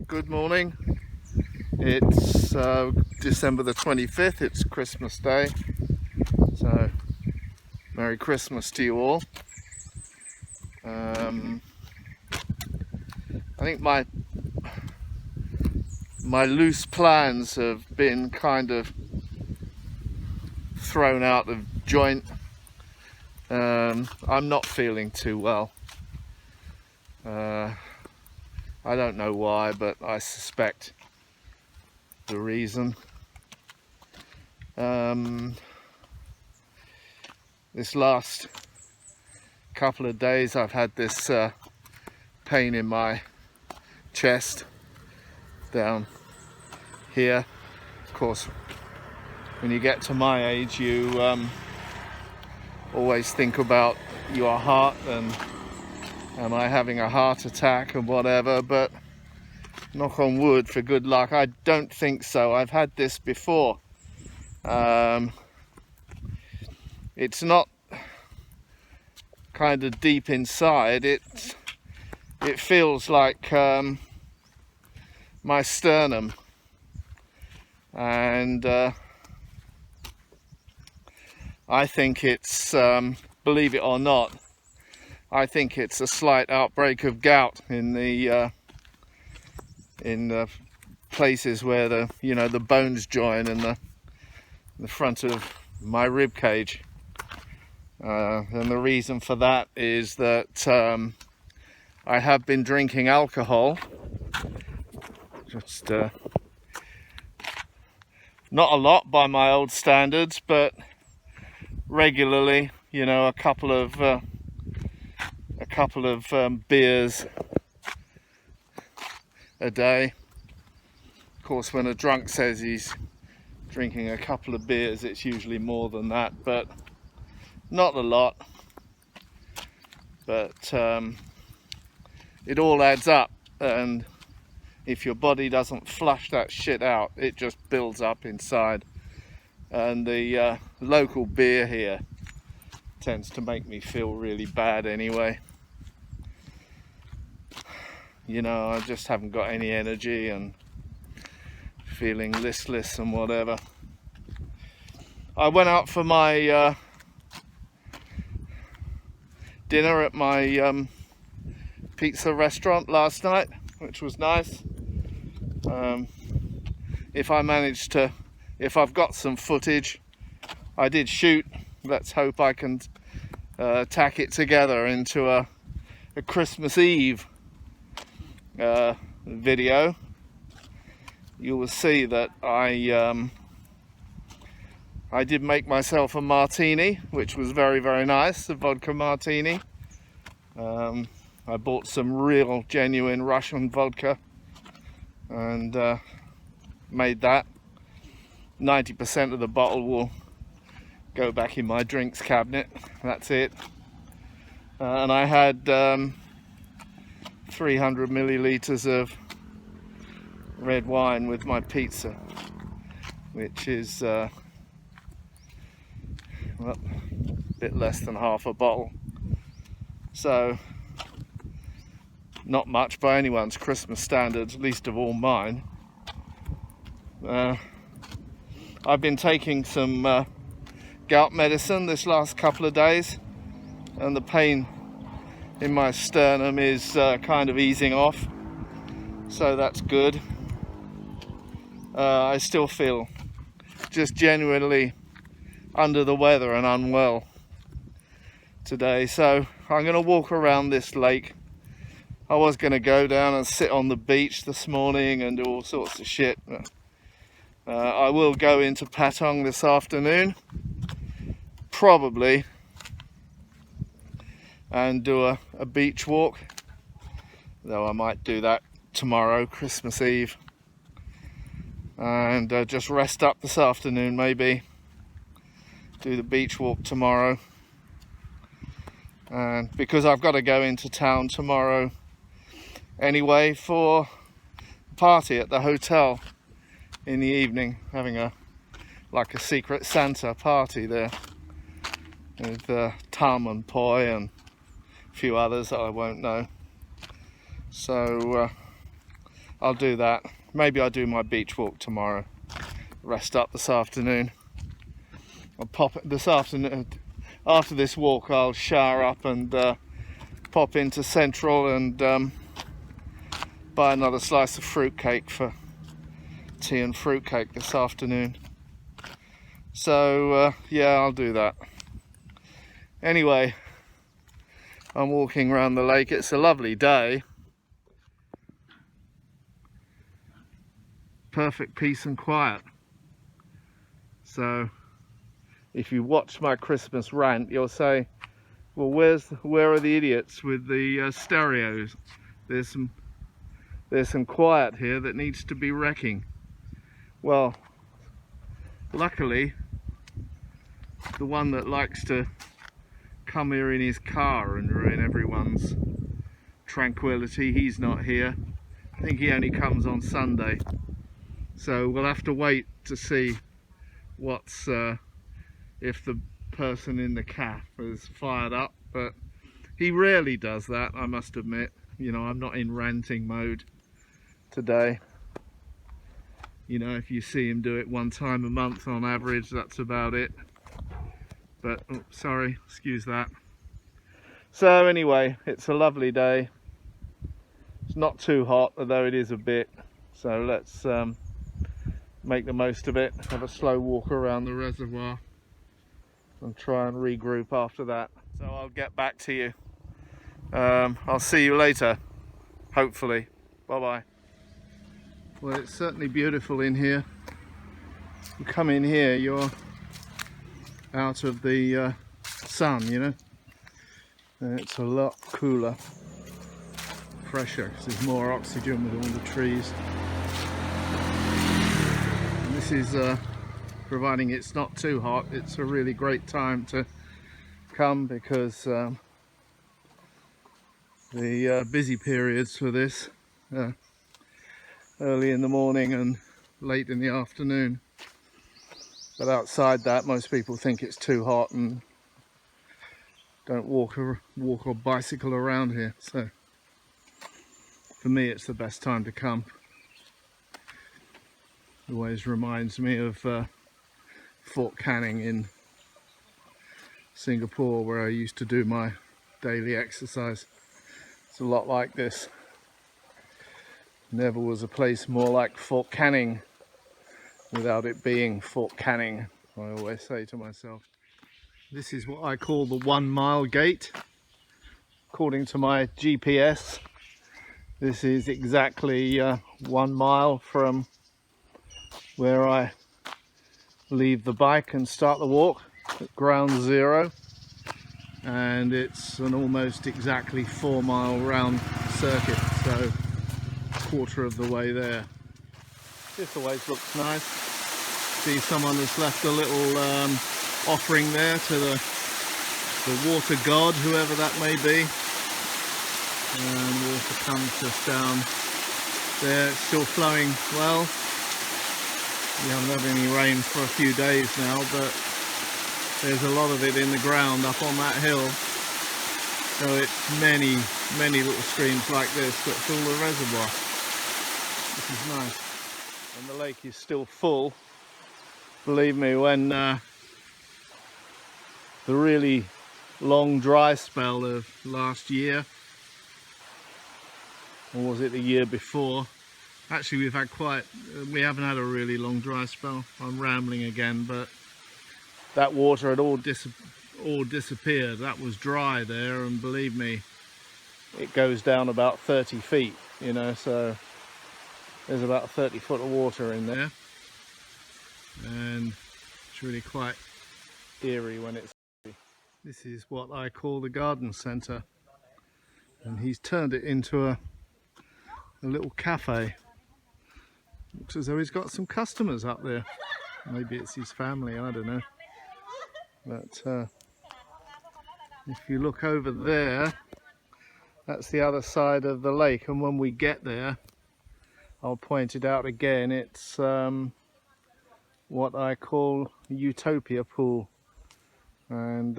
Good morning. It's December the 25th. It's Christmas Day. So, Merry Christmas to you all. I think my loose plans have been kind of thrown out of joint. I'm not feeling too well. I don't know why, but I suspect the reason. This last couple of days I've had this pain in my chest down here. Of course, when you get to my age, you always think about your heart and am I having a heart attack and whatever, but knock on wood for good luck, I don't think so. I've had this before. It's not kind of deep inside. It feels like my sternum, and I think it's, believe it or not, I think it's a slight outbreak of gout in the places where the bones join and the front of my rib cage. And the reason for that is that I have been drinking alcohol, just not a lot by my old standards, but regularly, a couple of beers a day. Of course, when a drunk says he's drinking a couple of beers, it's usually more than that, but not a lot. But it all adds up, and if your body doesn't flush that shit out, it just builds up inside. And the local beer here tends to make me feel really bad anyway. I just haven't got any energy and feeling listless and whatever. I went out for my dinner at my pizza restaurant last night, which was nice. If I've got some footage, I did shoot. Let's hope I can tack it together into a Christmas Eve video. You will see that I did make myself a martini, which was very, very nice, a vodka martini. I bought some real, genuine Russian vodka and made that. 90% of the bottle will go back in my drinks cabinet. That's it. And I had 300 milliliters of red wine with my pizza, which is a bit less than half a bottle. So not much by anyone's Christmas standards, least of all mine. I've been taking some gout medicine this last couple of days, and the pain in my sternum is kind of easing off, so that's good. I still feel just genuinely under the weather and unwell today, so I'm going to walk around this lake. I was going to go down and sit on the beach this morning and do all sorts of shit. I will go into Patong this afternoon, probably, and do a beach walk, though I might do that tomorrow, Christmas Eve, and just rest up this afternoon, maybe do the beach walk tomorrow. And because I've got to go into town tomorrow anyway for a party at the hotel in the evening, having a Secret Santa party there with Tom and Poi and a few others that I won't know. So I'll do that. Maybe I'll do my beach walk tomorrow. Rest up this afternoon. I'll pop it this afternoon. After this walk, I'll shower up and pop into Central and buy another slice of fruitcake for tea and fruitcake this afternoon. So yeah, I'll do that. Anyway, I'm walking around the lake. It's a lovely day. Perfect peace and quiet. So if you watch my Christmas rant, you'll say, well, where are the idiots with the stereos? There's some quiet here that needs to be wrecking. Well, luckily, the one that likes to come here in his car and ruin everyone's tranquility, he's not here. I think he only comes on Sunday. So we'll have to wait to see what's if the person in the calf is fired up, but he rarely does that, I must admit. You know, I'm not in ranting mode today. You know, if you see him do it one time a month on average, that's about it. But oh, sorry, excuse that. So anyway, it's a lovely day. It's not too hot, although it is a bit. So let's make the most of it. Have a slow walk around the reservoir and try and regroup after that. So I'll get back to you. I'll see you later, hopefully. Bye bye. Well, it's certainly beautiful in here. You come in here, you're out of the sun, you know, and it's a lot cooler, fresher, because there's more oxygen with all the trees. And this is providing it's not too hot. It's a really great time to come, because the busy periods for this early in the morning and late in the afternoon. But outside that, most people think it's too hot and don't walk or bicycle around here. So for me, it's the best time to come. It always reminds me of Fort Canning in Singapore, where I used to do my daily exercise. It's a lot like this. Never was a place more like Fort Canning without it being Fort Canning, I always say to myself. This is what I call the 1 mile gate. According to my GPS, this is exactly 1 mile from where I leave the bike and start the walk at ground zero, and it's an almost exactly 4 mile round circuit, so quarter of the way there. This always looks nice. See, someone has left a little offering there to the water god, whoever that may be, and water comes just down there. It's still flowing well. We haven't had any rain for a few days now, but there's a lot of it in the ground up on that hill. So it's many little streams like this that fill the reservoir. This is nice. And the lake is still full. Believe me, when the really long dry spell of last year, or was it the year before? Actually, we haven't had a really long dry spell. I'm rambling again, but that water had all disappeared. That was dry there, and believe me, it goes down about 30 feet, you know, so there's about 30 foot of water in there, and it's really quite eerie when it's empty. This is what I call the garden centre, and he's turned it into a little cafe. Looks as though he's got some customers up there. Maybe it's his family, I don't know. But if you look over there, that's the other side of the lake, and when we get there, I'll point it out again. It's what I call Utopia Pool, and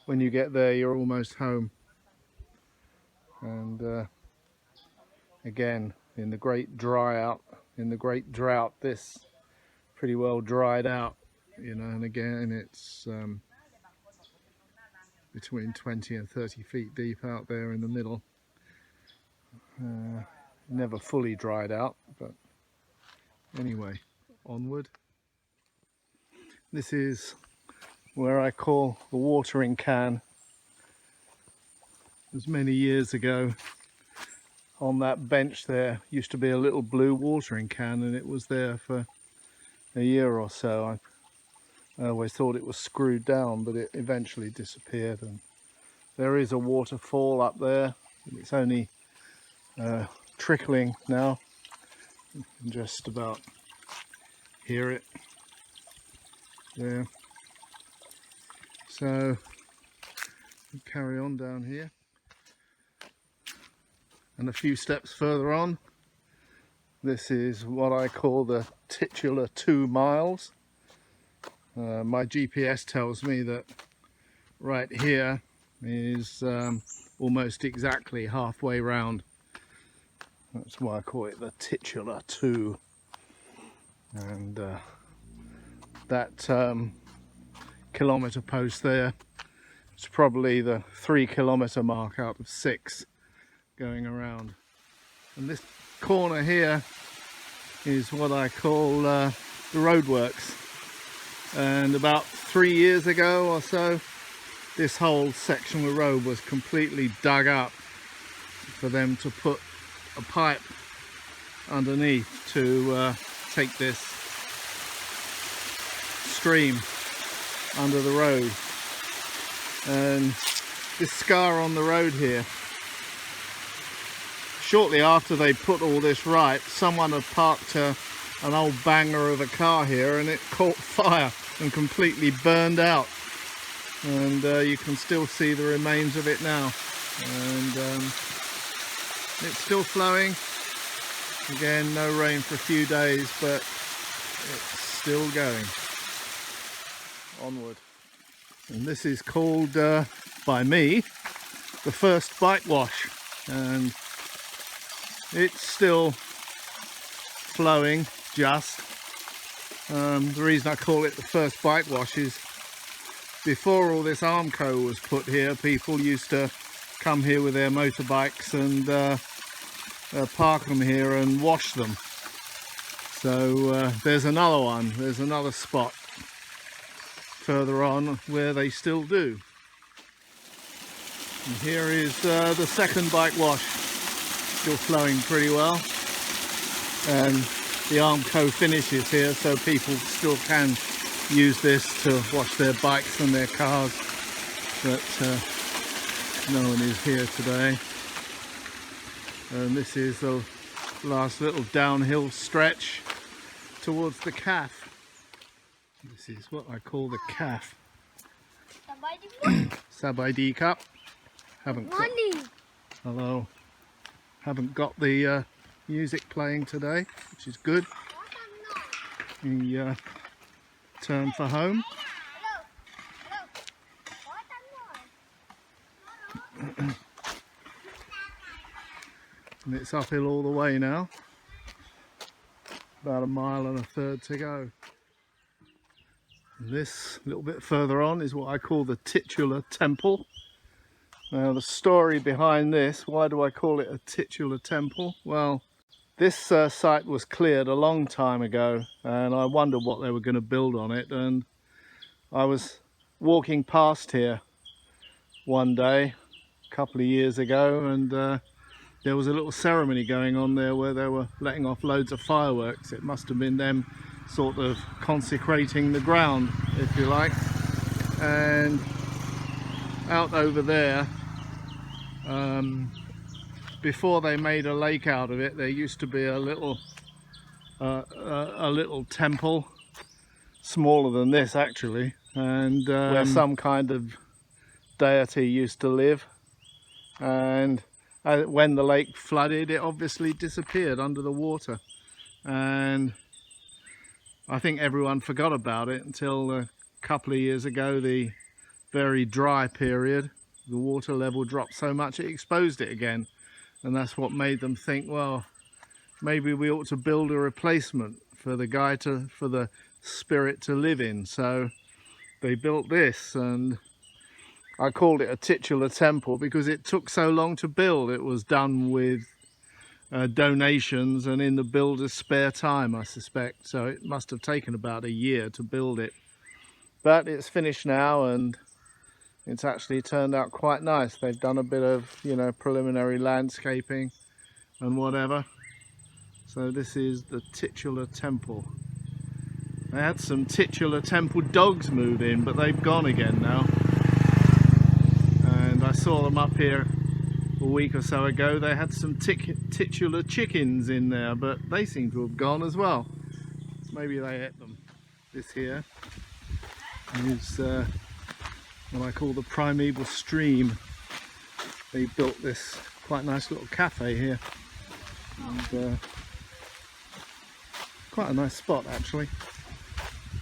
when you get there, you're almost home. And again, in the great drought, this pretty well dried out, you know, and again it's between 20 and 30 feet deep out there in the middle. Never fully dried out, but anyway, onward. This is where I call the watering can. As many years ago, on that bench there used to be a little blue watering can, and it was there for a year or so. I always thought it was screwed down, but it eventually disappeared. And there is a waterfall up there. It's only trickling now. You can just about hear it there. So we'll carry on down here, and a few steps further on, this is what I call the titular 2 miles. My GPS tells me that right here is almost exactly halfway round. That's why I call it the titular 2. And that kilometre post there, it's probably the 3 kilometre mark out of 6 going around. And this corner here is what I call the roadworks. And about 3 years ago or so, this whole section of road was completely dug up for them to put a pipe underneath to take this stream under the road. And this scar on the road here, shortly after they put all this right, someone had parked an old banger of a car here, and it caught fire and completely burned out. And you can still see the remains of it now. And it's still flowing. Again, no rain for a few days, but it's still going. Onward. And this is called, by me, the first bike wash. And it's still flowing, just. The reason I call it the first bike wash is before all this Armco was put here, people used to come here with their motorbikes and park them here and wash them. So there's another one, there's another spot further on where they still do. And here is the second bike wash, still flowing pretty well. And the Armco finishes here, so people still can use this to wash their bikes and their cars, but no one is here today. And this is the last little downhill stretch towards the calf. This is what I call the calf. Sabay di cup. Haven't got, hello. Haven't got the music playing today, which is good. We turn for home. And it's uphill all the way now. About 1.5 miles to go. And this little bit further on is what I call the Titular Temple. Now the story behind this, why do I call it a Titular Temple? Well, this site was cleared a long time ago, and I wondered what they were going to build on it. And I was walking past here one day, a couple of years ago, and there was a little ceremony going on there where they were letting off loads of fireworks. It must have been them sort of consecrating the ground, if you like. And out over there, before they made a lake out of it, there used to be a little temple, smaller than this actually, and where some kind of deity used to live. And when the lake flooded, it obviously disappeared under the water, and I think everyone forgot about it until a couple of years ago, the very dry period. The water level dropped so much it exposed it again, and that's what made them think, well, maybe we ought to build a replacement for the spirit to live in. So they built this, and I called it a titular temple because it took so long to build. It was done with donations and in the builder's spare time, I suspect. So it must have taken about a year to build it. But it's finished now, and it's actually turned out quite nice. They've done a bit of, you know, preliminary landscaping and whatever. So this is the Titular Temple. They had some Titular Temple dogs move in, but they've gone again now. And I saw them up here a week or so ago. They had some titular chickens in there, but they seem to have gone as well. Maybe they ate them. This here is what I call the Primeval stream. They built this quite nice little cafe here, and quite a nice spot actually.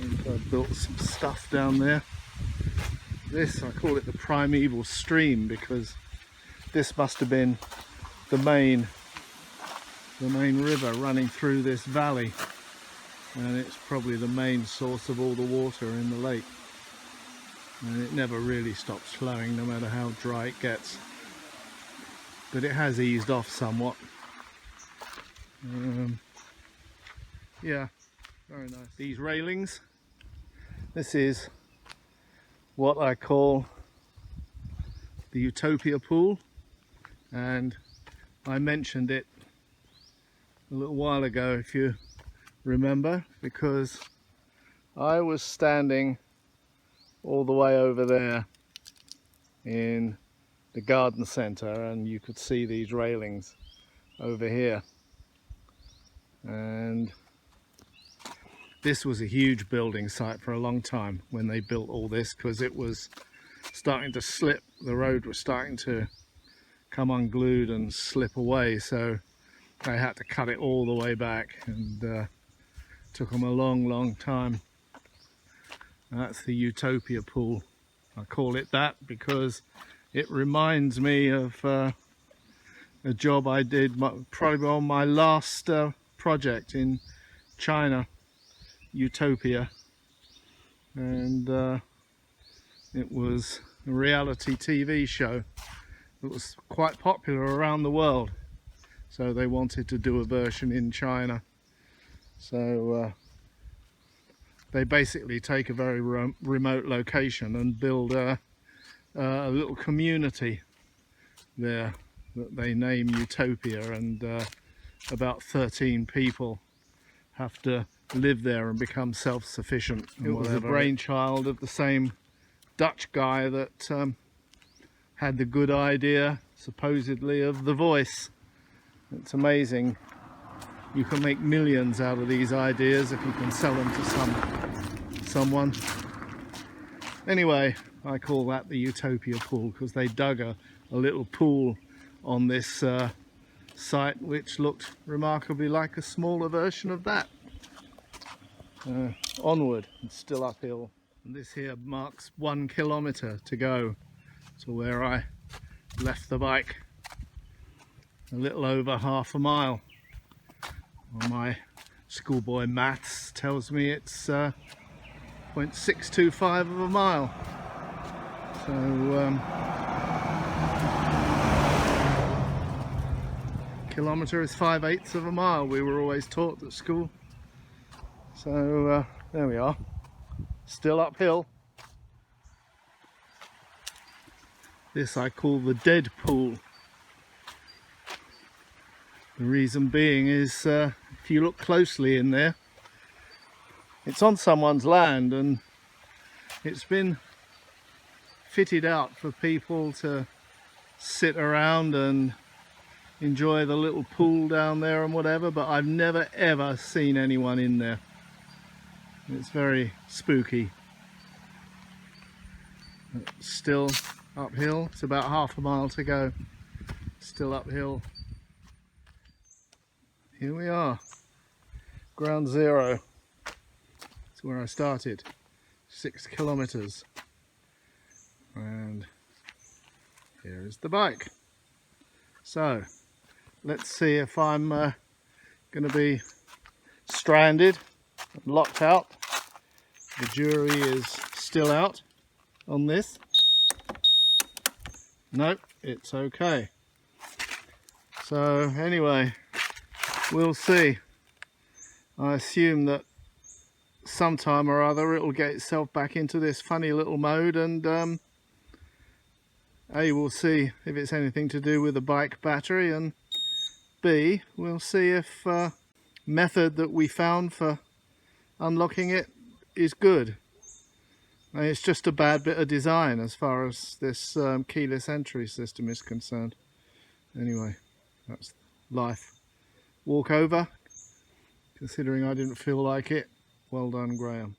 And built some stuff down there. This, I call it the Primeval stream because this must have been the main river running through this valley, and it's probably the main source of all the water in the lake, and it never really stops flowing no matter how dry it gets, but it has eased off somewhat. Yeah, very nice. These railings, this is what I call the Utopia Pool, and I mentioned it a little while ago, if you remember, because I was standing all the way over there in the garden centre, and you could see these railings over here, and this was a huge building site for a long time when they built all this, because it was starting to slip. The road was starting to come unglued and slip away, so they had to cut it all the way back, and took them a long time. And that's the Utopia Pool. I call it that because it reminds me of a job I did probably on my last project in China, Utopia, and it was a reality TV show. It was quite popular around the world, so they wanted to do a version in China. So they basically take a very remote location and build a little community there that they name Utopia, and about 13 people have to live there and become self-sufficient. It was a brainchild of the same Dutch guy that had the good idea, supposedly, of The Voice. It's amazing. You can make millions out of these ideas if you can sell them to someone. Anyway, I call that the Utopia Pool because they dug a little pool on this site which looked remarkably like a smaller version of that. Onward, and still uphill. And this here marks 1 kilometre to go to where I left the bike. A little over half a mile. Well, my schoolboy maths tells me it's 0.625 of a mile. So kilometre is 5/8 of a mile, we were always taught at school. So there we are, still uphill. This I call the dead pool. The reason being is if you look closely in there, it's on someone's land and it's been fitted out for people to sit around and enjoy the little pool down there and whatever, but I've never ever seen anyone in there. It's very spooky. It's still uphill. It's about half a mile to go. Still uphill. Here we are, ground zero. It's where I started, 6 kilometers. And here is the bike. So let's see if I'm going to be stranded, locked out. The jury is still out on this. Nope, it's okay. So anyway, we'll see. I assume that sometime or other it'll get itself back into this funny little mode, and A, we'll see if it's anything to do with the bike battery, and B, we'll see if method that we found for unlocking it is good. I mean, it's just a bad bit of design as far as this keyless entry system is concerned. Anyway, that's life. Walk over, considering I didn't feel like it. Well done, Graham.